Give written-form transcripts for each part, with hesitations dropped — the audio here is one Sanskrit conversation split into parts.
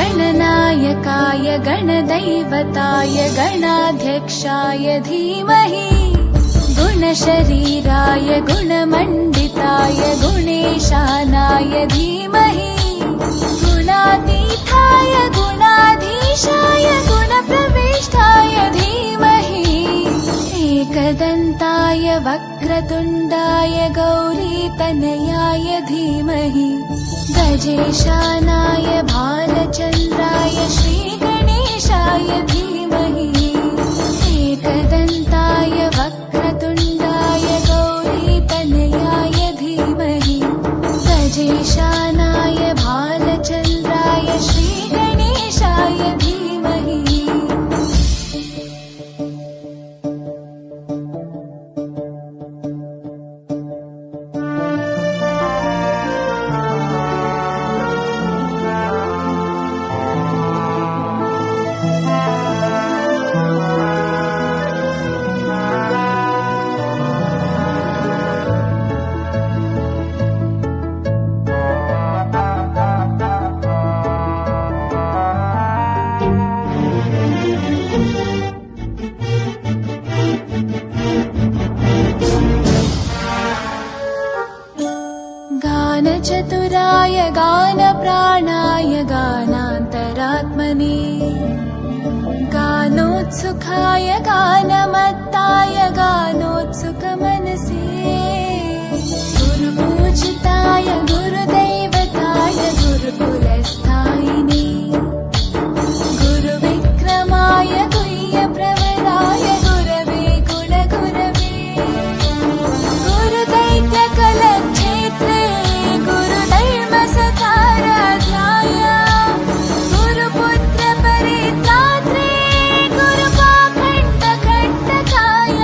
गणनायकाय गणदैवताय गणाध्यक्षाय धीमहि गुणशरीराय गुणमण्डिताय गुणेशानाय धीमहि गुणातीताय गुणाधीशाय गुणप्रविष्टाय धीमहि एकदन्ताय वक्रतुण्डाय गौरीतनयाय धीमहि गजेशानाय भालचन्द्राय श्रीगणेशाय धीमहि एकदन्ताय वक्रतुण्डाय गौरीतनयाय धीमहि गजेशानाय भालचन्द्राय श्रीगणेशाय धीमहि गानचतुराय गानप्राणाय गानान्तरात्मने गानोत्सुकाय गानमत्ताय गानोत्सुकमनसे गुरुपूजिताय गुरुदैवताय गुरुकुलस्थायिने गुरुविक्रमाय गुह्यप्रवराय गुरवे गुणगुरवे गुरुदैत्यकलक्षेत्रे गुरुधर्मसताराध्याय गुरुपुत्रपरित्रात्रे गुरुपाखण्डकण्टकाय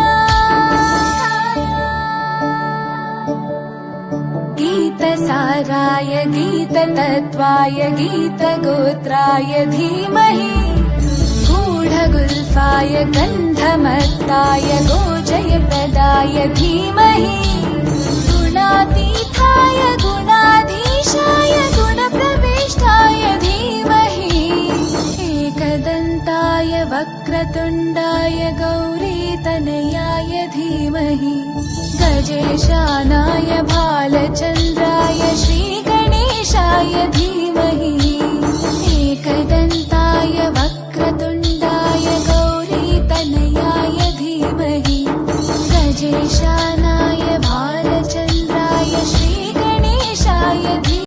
गीतसाराय गीततत्त्वाय गीतगोत्राय धीमहि गूढगुल्फाय गन्धमत्ताय गोजयप्रदाय धीमहि गुणातीताय गुणाधीशाय गुणप्रविष्टाय धीमहि एकदन्ताय वक्रतुण्डाय गौरीतनयाय धीमहि गजेशानाय भालचन्द्राय श्री